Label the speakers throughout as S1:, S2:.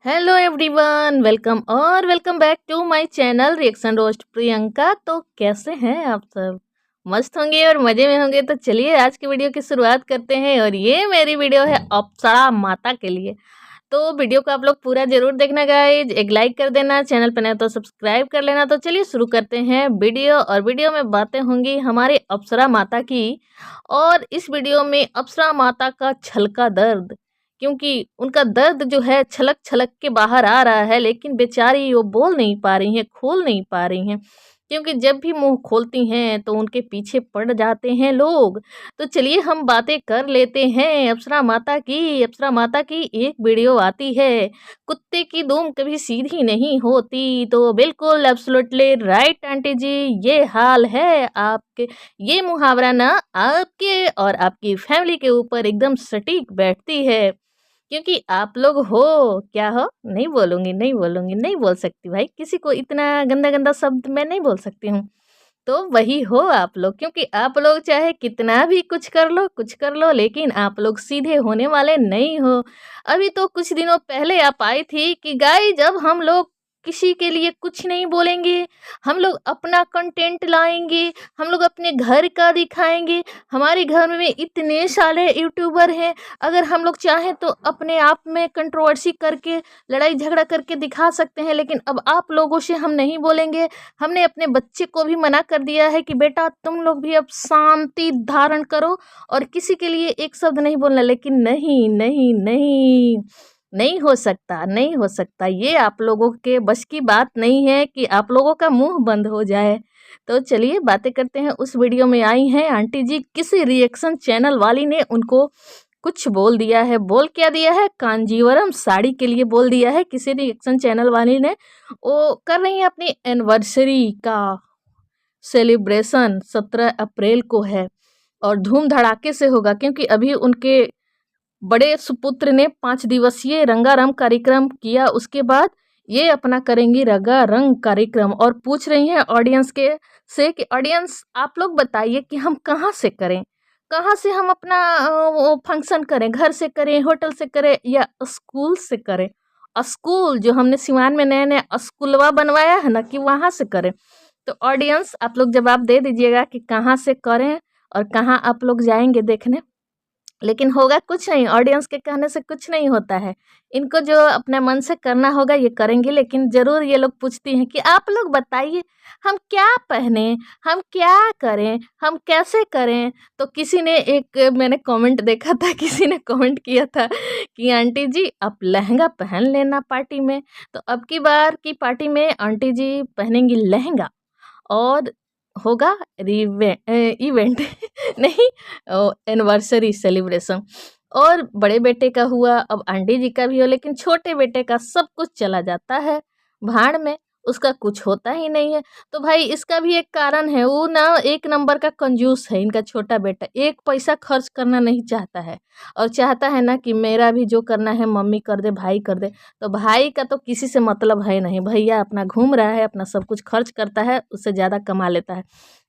S1: Hello everyone, welcome back to my channel reaction roast Priyanka. तो कैसे हैं आप सब? मस्त होंगे और मज़े में होंगे। तो चलिए आज की वीडियो की शुरुआत करते हैं और ये मेरी वीडियो है अप्सरा माता के लिए। तो वीडियो को आप लोग पूरा ज़रूर देखना गाइज, एक लाइक कर देना, चैनल पर नए तो सब्सक्राइब कर लेना। तो चलिए शुरू करते हैं वीडियो। और वीडियो में बातें होंगी हमारी अप्सरा माता की। और इस वीडियो में अप्सरा माता का छलका दर्द, क्योंकि उनका दर्द जो है छलक छलक के बाहर आ रहा है, लेकिन बेचारी वो बोल नहीं पा रही हैं, खोल नहीं पा रही हैं, क्योंकि जब भी मुंह खोलती हैं तो उनके पीछे पड़ जाते हैं लोग। तो चलिए हम बातें कर लेते हैं अप्सरा माता की। अप्सरा माता की एक वीडियो आती है, कुत्ते की दुम कभी सीधी नहीं होती। तो बिल्कुल एब्सोल्युटली राइट आंटी जी, ये हाल है आपके। ये मुहावरा ना आपके और आपकी फैमिली के ऊपर एकदम सटीक बैठती है, क्योंकि आप लोग हो, क्या हो, नहीं बोलूँगी, नहीं बोलूँगी, नहीं बोल सकती भाई, किसी को इतना गंदा-गंदा शब्द मैं नहीं बोल सकती हूँ। तो वही हो आप लोग, क्योंकि आप लोग चाहे कितना भी कुछ कर लो, लेकिन आप लोग सीधे होने वाले नहीं हो। अभी तो कुछ दिनों पहले आप आई थी कि गाइस जब हम लोग किसी के लिए कुछ नहीं बोलेंगे, हम लोग अपना कंटेंट लाएँगे, हम लोग अपने घर का दिखाएँगे। हमारे घर में इतने सारे यूट्यूबर हैं, अगर हम लोग चाहें तो अपने आप में कंट्रोवर्सी करके, लड़ाई झगड़ा करके दिखा सकते हैं, लेकिन अब आप लोगों से हम नहीं बोलेंगे। हमने अपने बच्चे को भी मना कर दिया है कि बेटा तुम लोग भी अब शांति धारण करो और किसी के लिए एक शब्द नहीं बोलना। लेकिन नहीं नहीं नहीं, नहीं हो सकता, नहीं हो सकता। ये आप लोगों के बस की बात नहीं है कि आप लोगों का मुंह बंद हो जाए। तो चलिए बातें करते हैं। उस वीडियो में आई हैं आंटी जी, किसी रिएक्शन चैनल वाली ने उनको कुछ बोल दिया है। बोल क्या दिया है? कांजीवरम साड़ी के लिए बोल दिया है किसी रिएक्शन चैनल वाली ने। वो कर रही है अपनी एनिवर्सरी का सेलिब्रेशन, 17 अप्रैल को है और धूम धड़ाके से होगा, क्योंकि अभी उनके बड़े सुपुत्र ने 5 दिवसीय रंगारंग कार्यक्रम किया। उसके बाद ये अपना करेंगी रंगारंग कार्यक्रम और पूछ रही हैं ऑडियंस के से कि ऑडियंस आप लोग बताइए कि हम कहाँ से करें, कहाँ से हम अपना वो फंक्शन करें, घर से करें, होटल से करें या स्कूल से करें। स्कूल जो हमने सिवान में नया नया स्कूलवा बनवाया है ना, कि वहाँ से करें। तो ऑडियंस आप लोग जवाब दे दीजिएगा कि कहाँ से करें और कहाँ आप लोग जाएंगे देखने। लेकिन होगा कुछ नहीं, ऑडियंस के कहने से कुछ नहीं होता है। इनको जो अपने मन से करना होगा ये करेंगे। लेकिन ज़रूर ये लोग पूछती हैं कि आप लोग बताइए हम क्या पहने, हम क्या करें, हम कैसे करें। तो किसी ने एक मैंने कमेंट देखा था, किसी ने कमेंट किया था कि आंटी जी आप लहंगा पहन लेना पार्टी में। तो अब की बार की पार्टी में आंटी जी पहनेंगी लहंगा और होगा इवेंट नहीं, एनिवर्सरी सेलिब्रेशन। और बड़े बेटे का हुआ, अब आंटी जी का भी हो, लेकिन छोटे बेटे का सब कुछ चला जाता है भाड़ में, उसका कुछ होता ही नहीं है। तो भाई इसका भी एक कारण है, वो ना एक नंबर का कंजूस है। इनका छोटा बेटा एक पैसा खर्च करना नहीं चाहता है और चाहता है ना कि मेरा भी जो करना है मम्मी कर दे, भाई कर दे। तो भाई का तो किसी से मतलब है नहीं, भैया अपना घूम रहा है, अपना सब कुछ खर्च करता है, उससे ज़्यादा कमा लेता है।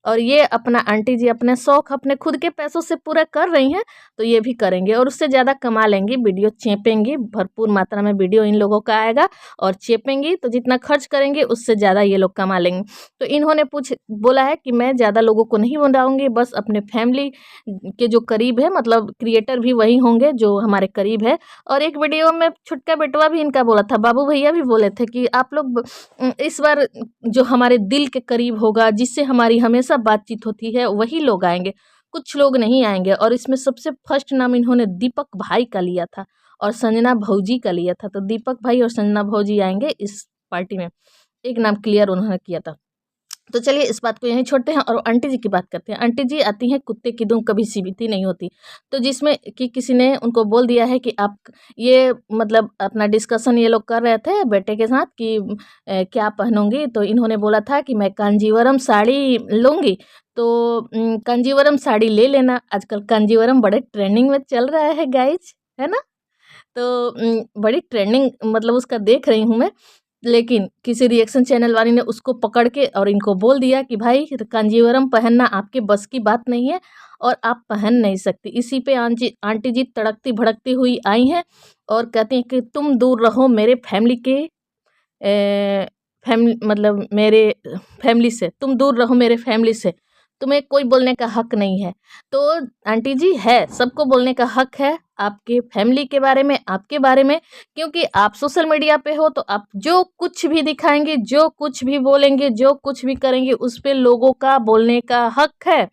S1: और ये अपना आंटी जी अपने शौक अपने खुद के पैसों से पूरा कर रही हैं, तो ये भी करेंगे और उससे ज़्यादा कमा लेंगी। वीडियो चेपेंगी, भरपूर मात्रा में वीडियो इन लोगों का आएगा और चेपेंगी, तो जितना खर्च करेंगे उससे ज़्यादा ये लोग कमा लेंगे। तो इन्होंने बोला है कि मैं ज़्यादा लोगों को नहीं बुलाऊंगी, बस अपने फैमिली के जो करीब है, मतलब क्रिएटर भी वही होंगे जो हमारे करीब है। और एक वीडियो में छुटका बेटवा भी इनका बोला था, बाबू भैया भी बोले थे कि आप लोग इस बार जो हमारे दिल के करीब होगा, जिससे हमारी हमेशा बातचीत होती है, वही लोग आएंगे, कुछ लोग नहीं आएंगे। और इसमें सबसे फर्स्ट नाम इन्होंने दीपक भाई का लिया था और संजना भौजी का लिया था। तो दीपक भाई और संजना भौजी आएंगे इस पार्टी में, एक नाम क्लियर उन्होंने किया था। तो चलिए इस बात को यहीं छोड़ते हैं और आंटी जी की बात करते हैं। आंटी जी आती हैं, कुत्ते की दुम कभी सीधी नहीं होती। तो जिसमें कि किसी ने उनको बोल दिया है कि आप ये मतलब अपना डिस्कशन ये लोग कर रहे थे बेटे के साथ कि क्या पहनूंगी। तो इन्होंने बोला था कि मैं कांजीवरम साड़ी लूँगी, तो कांजीवरम साड़ी ले लेना। आजकल कांजीवरम बड़े ट्रेंडिंग में चल रहा है गाइज, है ना। तो बड़ी ट्रेंडिंग मतलब उसका देख रही हूँ मैं। लेकिन किसी रिएक्शन चैनल वाली ने उसको पकड़ के और इनको बोल दिया कि भाई कांजीवरम पहनना आपके बस की बात नहीं है और आप पहन नहीं सकती। इसी पे आंटी जी तड़कती भड़कती हुई आई हैं और कहती हैं कि तुम दूर रहो मेरे फैमिली के फैमिली मतलब मेरे फैमिली से, तुम दूर रहो मेरे फैमिली से, तुम्हें कोई बोलने का हक नहीं है। तो आंटी जी है, सबको बोलने का हक है आपके फैमिली के बारे में, आपके बारे में, क्योंकि आप सोशल मीडिया पे हो तो आप जो कुछ भी दिखाएंगे, जो कुछ भी बोलेंगे, जो कुछ भी करेंगे उस पे लोगों का बोलने का हक है।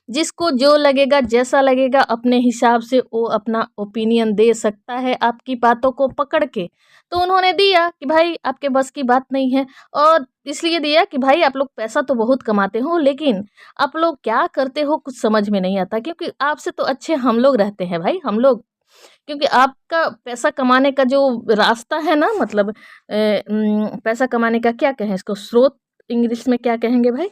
S1: जिसको जो लगेगा, जैसा लगेगा अपने हिसाब से वो अपना ओपिनियन दे सकता है आपकी बातों को पकड़ के। तो उन्होंने दिया कि भाई आपके बस की बात नहीं है, और इसलिए दिया कि भाई आप लोग पैसा तो बहुत कमाते हो लेकिन आप लोग क्या करते हो कुछ समझ में नहीं आता, क्योंकि आपसे तो अच्छे हम लोग रहते हैं भाई, हम लोग। क्योंकि आपका पैसा कमाने का जो रास्ता है ना, मतलब पैसा कमाने का क्या कहें इसको, स्रोत इंग्लिश में क्या कहेंगे भाई?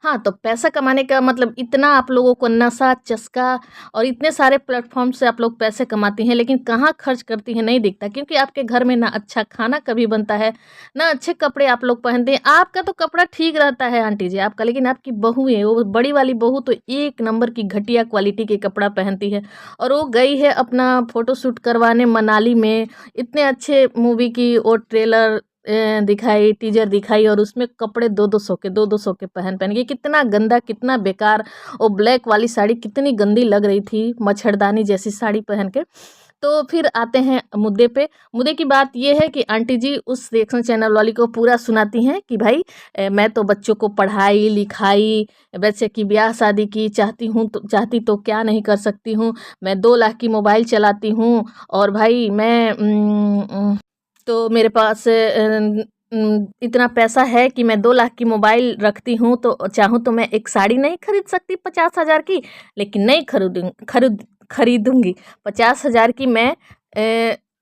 S1: हाँ, तो पैसा कमाने का मतलब इतना आप लोगों को नशा, चस्का और इतने सारे प्लेटफ़ॉर्म से आप लोग पैसे कमाती हैं, लेकिन कहाँ खर्च करती हैं नहीं दिखता, क्योंकि आपके घर में ना अच्छा खाना कभी बनता है, ना अच्छे कपड़े आप लोग पहनते हैं। आपका तो कपड़ा ठीक रहता है आंटी जी आपका, लेकिन आपकी बहुएँ, वो बड़ी वाली बहू तो एक नंबर की घटिया क्वालिटी के कपड़ा पहनती है, और वो गई है अपना फ़ोटोशूट करवाने मनाली में। इतने अच्छे मूवी की वो ट्रेलर दिखाई, टीज़र दिखाई, और उसमें कपड़े 2-2 सौ के पहन के, कितना गंदा, कितना बेकार। वो ब्लैक वाली साड़ी कितनी गंदी लग रही थी, मच्छरदानी जैसी साड़ी पहन के। तो फिर आते हैं मुद्दे पे। मुद्दे की बात ये है कि आंटी जी उस रिएक्शन चैनल वाली को पूरा सुनाती हैं कि भाई मैं तो बच्चों को पढ़ाई लिखाई, बच्चे की ब्याह शादी की चाहती तो क्या नहीं कर सकती हूँ। मैं 2 लाख की मोबाइल चलाती हूँ, और भाई मैं तो मेरे पास इतना पैसा है कि मैं 2 लाख की मोबाइल रखती हूँ, तो चाहूँ तो मैं एक साड़ी नहीं खरीद सकती 50,000 की, लेकिन नहीं खरीदूँगी। 50,000 की मैं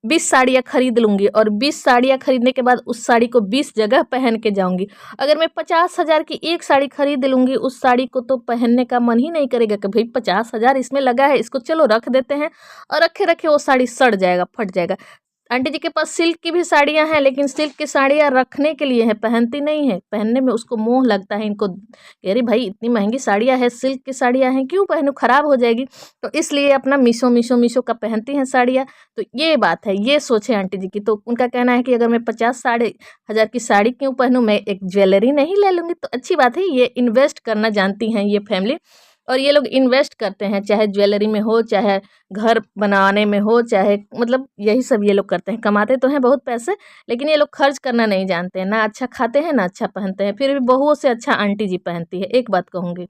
S1: 20 साड़ियाँ खरीद लूँगी, और 20 साड़ियाँ खरीदने के बाद उस साड़ी को 20 जगह पहन के जाऊँगी। अगर मैं 50,000 की एक साड़ी खरीद लूँगी, उस साड़ी को तो पहनने का मन ही नहीं करेगा कि भाई 50,000 इसमें लगा है, इसको चलो रख देते हैं, और रखे-रखे वो साड़ी सड़ जाएगा, फट जाएगा। आंटी जी के पास सिल्क की भी साड़ियाँ हैं, लेकिन सिल्क की साड़ियाँ रखने के लिए हैं, पहनती नहीं है। पहनने में उसको मोह लगता है इनको, कह रही भाई इतनी महंगी साड़ियाँ हैं, सिल्क की साड़ियाँ हैं, क्यों पहनूँ, खराब हो जाएगी। तो इसलिए अपना मीशो का पहनती हैं साड़ियाँ। तो ये बात है, ये सोच है आंटी जी की। तो उनका कहना है कि अगर मैं 50,000 की साड़ी क्यों पहनूँ, मैं एक ज्वेलरी नहीं ले लूँगी। तो अच्छी बात है, ये इन्वेस्ट करना जानती हैं ये फैमिली, और ये लोग इन्वेस्ट करते हैं, चाहे ज्वेलरी में हो, चाहे घर बनाने में हो, चाहे मतलब यही सब ये लोग करते हैं। कमाते तो हैं बहुत पैसे, लेकिन ये लोग खर्च करना नहीं जानते हैं, ना अच्छा खाते हैं ना अच्छा पहनते हैं। फिर भी बहुओं से अच्छा आंटी जी पहनती है, एक बात कहूँगी।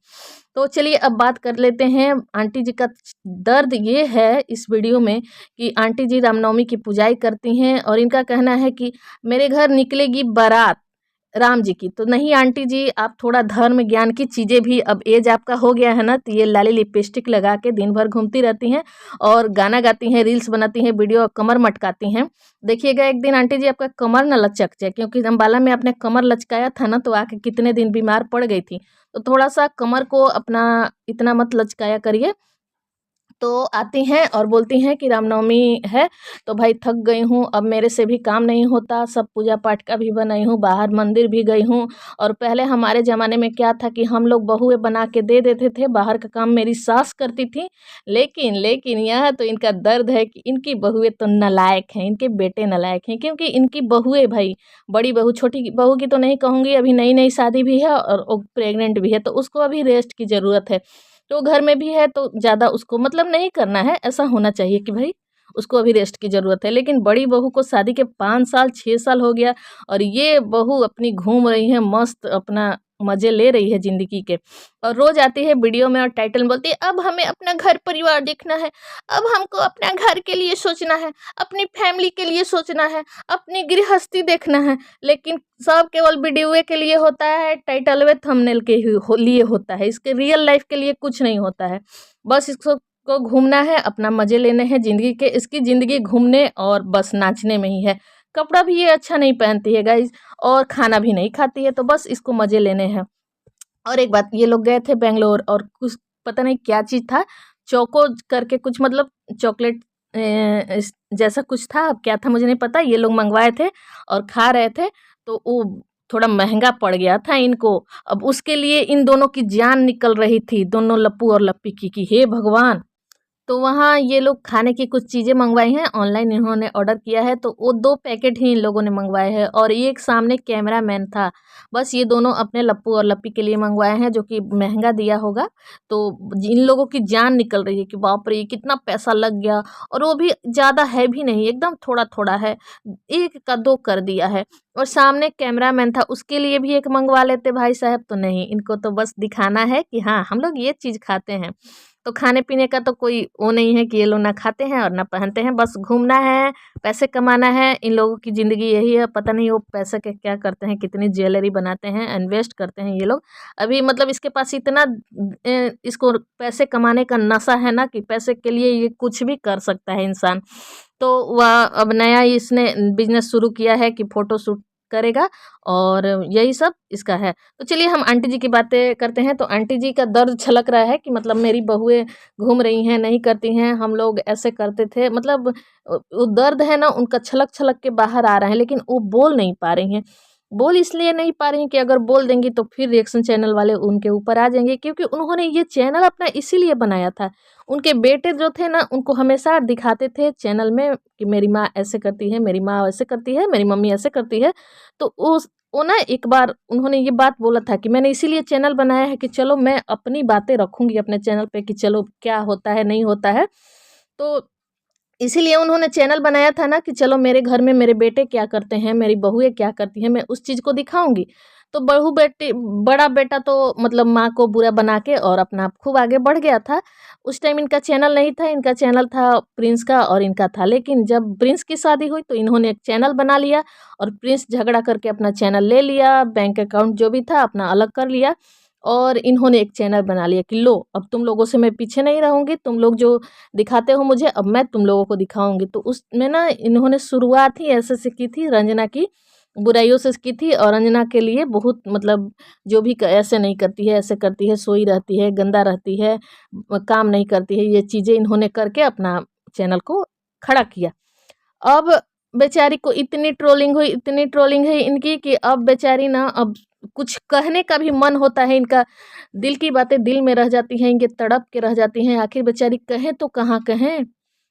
S1: तो चलिए अब बात कर लेते हैं आंटी जी का। दर्द ये है इस वीडियो में कि आंटी जी रामनवमी की पूजाई करती हैं, और इनका कहना है कि मेरे घर निकलेगी बारात राम जी की। तो नहीं आंटी जी, आप थोड़ा धर्म ज्ञान की चीज़ें भी, अब एज आपका हो गया है ना, तो ये लाली लिपस्टिक लगा के दिन भर घूमती रहती हैं, और गाना गाती हैं, रील्स बनाती हैं, वीडियो कमर मटकाती हैं। देखिएगा एक दिन आंटी जी आपका कमर ना लचक जाए, क्योंकि अम्बाला में आपने कमर लचकाया था ना, तो आके कितने दिन बीमार पड़ गई थी। तो थोड़ा सा कमर को अपना इतना मत लचकाया करिए। तो आती हैं और बोलती हैं कि रामनवमी है तो भाई थक गई हूँ, अब मेरे से भी काम नहीं होता, सब पूजा पाठ का भी बनाई हूँ, बाहर मंदिर भी गई हूँ। और पहले हमारे ज़माने में क्या था कि हम लोग बहुएं बना के दे देते थे, बाहर का काम मेरी सास करती थी। लेकिन लेकिन यह तो इनका दर्द है कि इनकी बहुएं तो नालायक हैं, इनके बेटे नालायक हैं, क्योंकि इनकी बहुएं भाई, बड़ी बहू, छोटी बहू की तो नहीं कहूँगी, अभी नई नई शादी भी है और वो प्रेग्नेंट भी है, तो उसको अभी रेस्ट की ज़रूरत है। तो घर में भी है तो ज़्यादा उसको मतलब नहीं करना है, ऐसा होना चाहिए कि भाई उसको अभी रेस्ट की ज़रूरत है। लेकिन बड़ी बहू को शादी के 5 साल 6 साल हो गया, और ये बहू अपनी घूम रही है मस्त, अपना मज़े ले रही है ज़िंदगी के, और रोज़ आती है वीडियो में और टाइटल में बोलती है अब हमें अपना घर परिवार देखना है, अब हमको अपना घर के लिए सोचना है, अपनी फैमिली के लिए सोचना है, अपनी गृहस्थी देखना है। लेकिन सब केवल वीडियो के लिए होता है, टाइटल वे थंबनेल के लिए होता है, इसके रियल लाइफ के लिए कुछ नहीं होता है। बस इसको को घूमना है, अपना मज़े लेने हैं ज़िंदगी के, इसकी ज़िंदगी घूमने और बस नाचने में ही है। कपड़ा भी ये अच्छा नहीं पहनती है गाइज़, और खाना भी नहीं खाती है, तो बस इसको मज़े लेने हैं। और एक बात, ये लोग गए थे बेंगलोर, और कुछ पता नहीं क्या चीज़ था, चोको करके कुछ, मतलब चॉकलेट जैसा कुछ था, अब क्या था मुझे नहीं पता, ये लोग मंगवाए थे और खा रहे थे। तो वो थोड़ा महंगा पड़ गया था इनको। अब उसके लिए इन दोनों की जान निकल रही थी, दोनों लप्पू और लप्पी की, कि हे भगवान। तो वहाँ ये लोग खाने की कुछ चीज़ें मंगवाई हैं, ऑनलाइन इन्होंने ऑर्डर किया है, तो वो 2 पैकेट ही इन लोगों ने मंगवाए हैं और एक सामने कैमरामैन था। बस ये दोनों अपने लप्पू और लप्पी के लिए मंगवाए हैं, जो कि महँगा दिया होगा। तो इन लोगों की जान निकल रही है कि बाप रे! कितना पैसा लग गया, और वो भी ज़्यादा है भी नहीं, एकदम थोड़ा-थोड़ा है, 1 का 2 कर दिया है। और सामने कैमरामैन था, उसके लिए भी एक मंगवा लेते भाई साहब, तो नहीं, इनको तो बस दिखाना है कि हाँ, हम लोग ये चीज़ खाते हैं। तो खाने-पीने का तो कोई वो नहीं है कि ये लोग ना खाते हैं और ना पहनते हैं, बस घूमना है, पैसे कमाना है। इन लोगों की ज़िंदगी यही है, पता नहीं वो पैसे के क्या करते हैं, कितनी ज्वेलरी बनाते हैं, इन्वेस्ट करते हैं ये लोग। अभी मतलब इसके पास इतना इसको पैसे कमाने का नशा है ना, कि पैसे के लिए ये कुछ भी कर सकता है इंसान। तो वह अब नया इसने बिज़नेस शुरू किया है कि फ़ोटोशूट करेगा, और यही सब इसका है। तो चलिए हम आंटी जी की बातें करते हैं। तो आंटी जी का दर्द छलक रहा है कि मतलब मेरी बहुएँ घूम रही हैं, नहीं करती हैं, हम लोग ऐसे करते थे। मतलब वो दर्द है ना, उनका छलक-छलक के बाहर आ रहा है, लेकिन वो बोल नहीं पा रही हैं। बोल इसलिए नहीं पा रही हैं कि अगर बोल देंगी तो फिर रिएक्शन चैनल वाले उनके ऊपर आ जाएँगे, क्योंकि उन्होंने ये चैनल अपना इसीलिए बनाया था। उनके बेटे जो थे ना, उनको हमेशा दिखाते थे चैनल में कि मेरी माँ ऐसे करती है, मेरी माँ वैसे करती है, मेरी मम्मी ऐसे करती है। तो उस वो ना एक बार उन्होंने ये बात बोला था कि मैंने इसीलिए चैनल बनाया है कि चलो मैं अपनी बातें रखूँगी अपने चैनल पे, कि चलो क्या होता है, नहीं होता है। तो इसीलिए उन्होंने चैनल बनाया था ना, कि चलो मेरे घर में मेरे बेटे क्या करते हैं, मेरी बहुएँ क्या करती हैं, मैं उस चीज़ को दिखाऊँगी। तो बहू बेटी बड़ा बेटा तो मतलब माँ को बुरा बना के और अपना आप खूब आगे बढ़ गया था। उस टाइम इनका चैनल नहीं था, इनका चैनल था प्रिंस का और इनका था। लेकिन जब प्रिंस की शादी हुई तो इन्होंने एक चैनल बना लिया, और प्रिंस झगड़ा करके अपना चैनल ले लिया, बैंक अकाउंट जो भी था अपना अलग कर लिया, और इन्होंने एक चैनल बना लिया कि लो अब तुम लोगों से मैं पीछे नहीं रहूँगी, तुम लोग जो दिखाते हो मुझे, अब मैं तुम लोगों को दिखाऊँगी। तो उसमें ना इन्होंने शुरुआत ही ऐसे से की थी, रंजना की बुराइयों से की थी, और रंजना के लिए बहुत मतलब जो भी ऐसे नहीं करती है, ऐसे करती है, सोई रहती है, गंदा रहती है, काम नहीं करती है, ये चीज़ें इन्होंने करके अपना चैनल को खड़ा किया। अब बेचारी को इतनी ट्रोलिंग हुई इनकी, कि अब बेचारी ना, अब कुछ कहने का भी मन होता है इनका, दिल की बातें दिल में रह जाती हैं, इनके तड़प के रह जाती हैं। आखिर बेचारी कहें तो कहाँ कहें।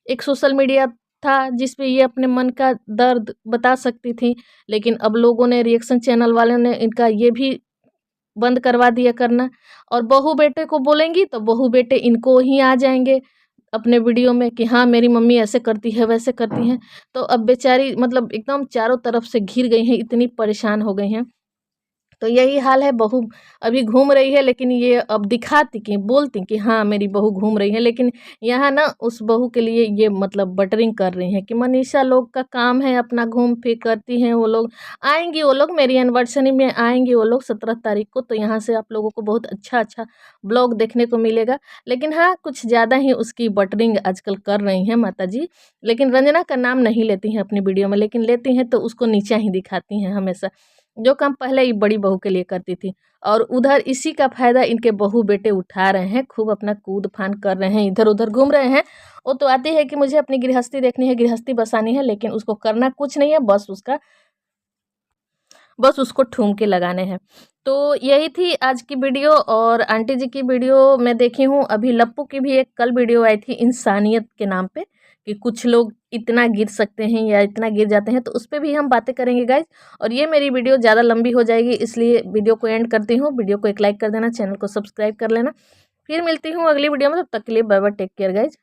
S1: एक सोशल मीडिया था जिस पे ये अपने मन का दर्द बता सकती थी, लेकिन अब लोगों ने, रिएक्शन चैनल वालों ने इनका ये भी बंद करवा दिया करना। और बहू बेटे को बोलेंगी तो बहू बेटे इनको ही आ जाएंगे अपने वीडियो में कि हाँ मेरी मम्मी ऐसे करती है, वैसे करती हैं। तो अब बेचारी मतलब एकदम चारों तरफ से घिर गई हैं, इतनी परेशान हो गई हैं। तो यही हाल है, बहू अभी घूम रही है, लेकिन ये अब दिखाती कि बोलती कि हाँ मेरी बहू घूम रही है, लेकिन यहाँ ना उस बहू के लिए ये मतलब बटरिंग कर रही हैं कि मनीषा लोग का काम है अपना घूम फिर करती हैं, वो लोग आएंगी, वो लोग मेरी एनिवर्सरी में आएंगी, वो लोग 17 तारीख को, तो यहाँ से आप लोगों को बहुत अच्छा अच्छा ब्लॉग देखने को मिलेगा। लेकिन हाँ, कुछ ज़्यादा ही उसकी बटरिंग आजकल कर रही हैं माता जी। लेकिन रंजना का नाम नहीं लेती हैं अपनी वीडियो में, लेकिन लेती हैं तो उसको नीचा ही दिखाती हैं हमेशा, जो काम पहले ही बड़ी बहू के लिए करती थी। और उधर इसी का फ़ायदा इनके बहू बेटे उठा रहे हैं, खूब अपना कूद-फान कर रहे हैं, इधर-उधर घूम रहे हैं। वो तो आती है कि मुझे अपनी गृहस्थी देखनी है, गृहस्थी बसानी है, लेकिन उसको करना कुछ नहीं है, बस उसको ठुमके लगाने हैं। तो यही थी आज की वीडियो, और आंटी जी की वीडियो मैं देखी हूँ। अभी लप्पू की भी एक कल वीडियो आई थी इंसानियत के नाम पे, कि कुछ लोग इतना गिर सकते हैं या इतना गिर जाते हैं, तो उस पे भी हम बातें करेंगे गाइज। और ये मेरी वीडियो ज़्यादा लंबी हो जाएगी, इसलिए वीडियो को एंड करती हूँ। वीडियो को एक लाइक कर देना, चैनल को सब्सक्राइब कर लेना। फिर मिलती हूँ अगली वीडियो में, तब तक के लिए bye bye, take care guys.